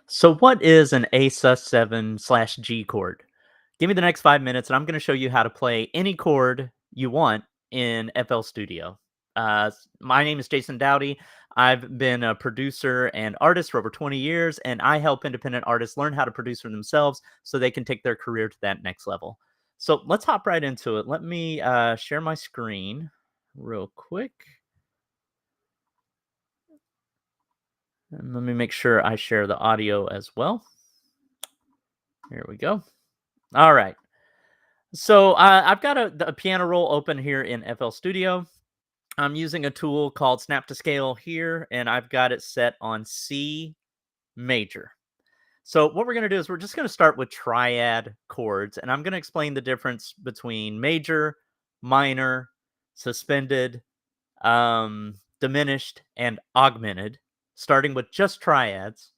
So, what is an ASUS7 G chord? Give me the next 5 minutes, and I'm going to show you how to play any chord you want in FL Studio. My name is Jason Dowdy. I've been a producer and artist for over 20 years, and I help independent artists learn how to produce for themselves so they can take their career to that next level. So, let's hop right into it. Let me share my screen real quick, and let me make sure I share the audio as well. Here we go. All right. So I've got a piano roll open here in FL Studio. I'm using a tool called Snap to Scale here, and I've got it set on C major. So what we're going to do is we're just going to start with triad chords, and I'm going to explain the difference between major, minor, suspended, diminished, and augmented, starting with just triads.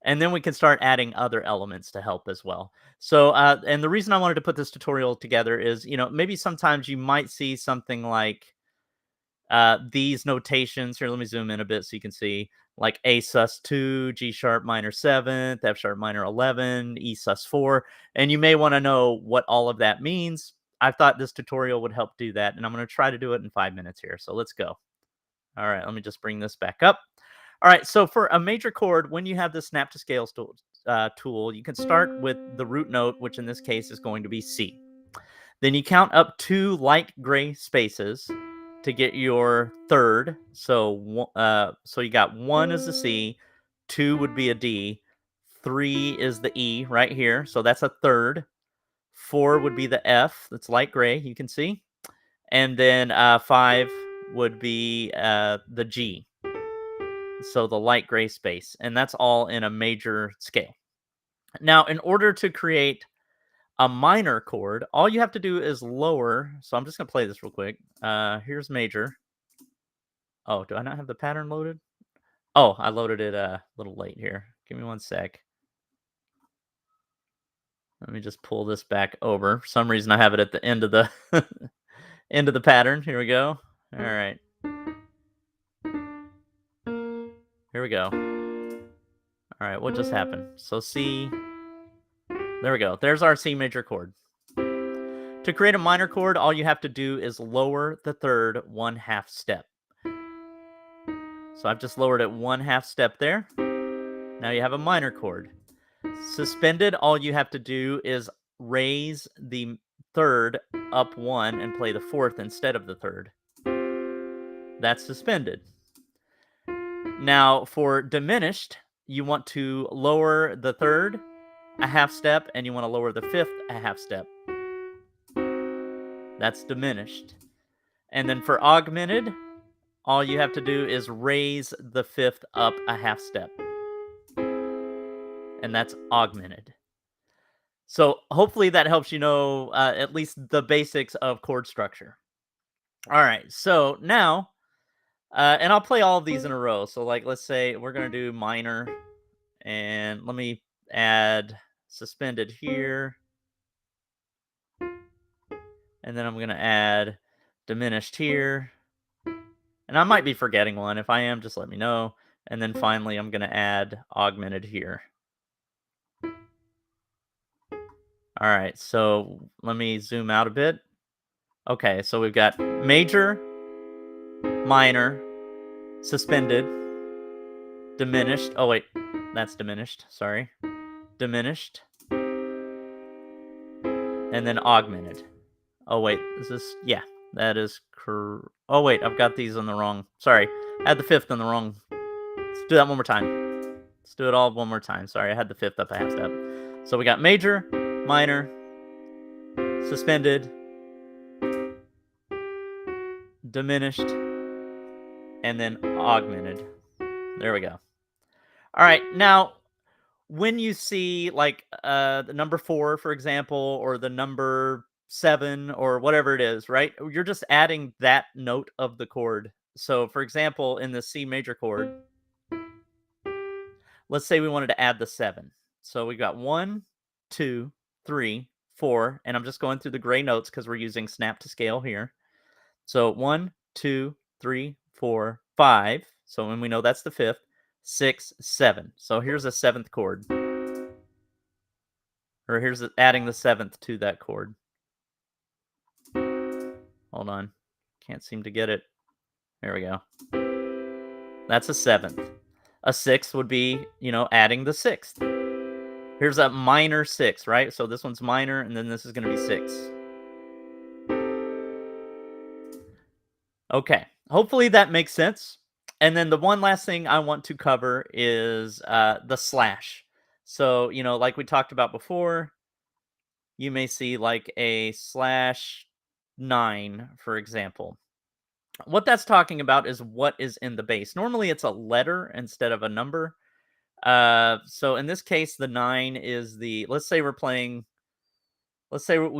And then we can start adding other elements to help as well. So, and the reason I wanted to put this tutorial together is, maybe sometimes you might see something like these notations. Here, let me zoom in a bit so you can see like A sus2, G sharp minor 7th, F sharp minor 11, E sus4. And you may want to know what all of that means. I thought this tutorial would help do that. And I'm going to try to do it in 5 minutes here. So let's go. All right, let me just bring this back up. All right, so for a major chord, when you have the snap to scale tool, you can start with the root note, which in this case is going to be C. Then you count up 2 light gray spaces to get your third. So you got 1 is the C, 2 would be a D, 3 is the E right here. So that's a third. 4 would be the F. That's light gray. You can see. And then 5 would be the G, so the light gray space, and that's all in a major scale. Now, in order to create a minor chord, all you have to do is lower. So I'm just going to play this real quick. Here's major. Oh, do I not have the pattern loaded? Oh, I loaded it a little late here. Give me one sec. Let me just pull this back over. For some reason, I have it at the end of the end of the pattern. Here we go. All right. Here we go. All right, what just happened? So C, there we go. There's our C major chord. To create a minor chord, all you have to do is lower the third 1/2 step. So I've just lowered it 1/2 step there. Now you have a minor chord. Suspended, all you have to do is raise the third up 1 and play the fourth instead of the third. That's suspended. Now for diminished, you want to lower the third a half step, and you want to lower the fifth a half step. That's diminished. And then for augmented, all you have to do is raise the fifth up a half step. And that's augmented. So hopefully that helps you know at least the basics of chord structure. All right, so now, and I'll play all of these in a row. So like, let's say we're going to do minor, and let me add suspended here. And then I'm going to add diminished here. And I might be forgetting one. If I am, just let me know. And then finally, I'm going to add augmented here. All right, so let me zoom out a bit. Okay, so we've got major, minor, suspended, diminished. Oh, wait, that's diminished. Sorry. Diminished. And then augmented. Oh, wait, is this? Yeah, that is correct. Oh, wait, I've got these on the wrong. Sorry, I had the fifth on the wrong. Let's do that one more time. Let's do it all one more time. Sorry, I had the fifth up a half step. So we got major, minor, suspended, diminished, and then augmented. There we go. All right, now when you see like the number 4, for example, or the number 7 or whatever it is, right? You're just adding that note of the chord. So for example, in the C major chord, let's say we wanted to add the 7. So we got 1, 2, 3, 4, and I'm just going through the gray notes because we're using snap to scale here. So 1, 2, 3, 4, 5. So when we know that's the fifth, 6, 7. So here's a seventh chord, or here's adding the seventh to that chord. Hold on. Can't seem to get it. There we go. That's a seventh. A sixth would be, adding the sixth. Here's a minor six, right? So this one's minor, and then this is going to be six. Okay. Hopefully that makes sense. And then the one last thing I want to cover is the slash. So, like we talked about before, you may see like a /9, for example. What that's talking about is what is in the bass. Normally it's a letter instead of a number. So in this case, the 9 is let's say we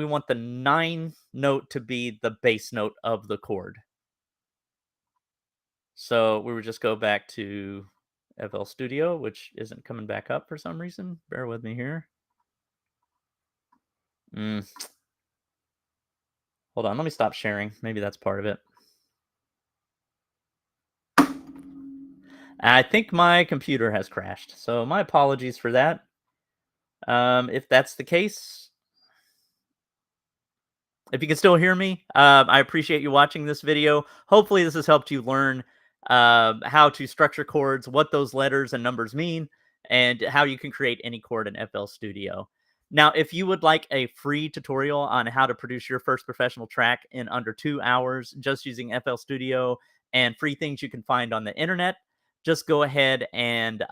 want the 9 note to be the bass note of the chord. So we would just go back to FL Studio, which isn't coming back up for some reason. Bear with me here. Hold on, let me stop sharing. Maybe that's part of it. I think my computer has crashed, so my apologies for that. If that's the case, if you can still hear me, I appreciate you watching this video. Hopefully this has helped you learn how to structure chords, what those letters and numbers mean, and how you can create any chord in FL Studio. Now, if you would like a free tutorial on how to produce your first professional track in under 2 hours just using FL Studio and free things you can find on the internet, just go ahead and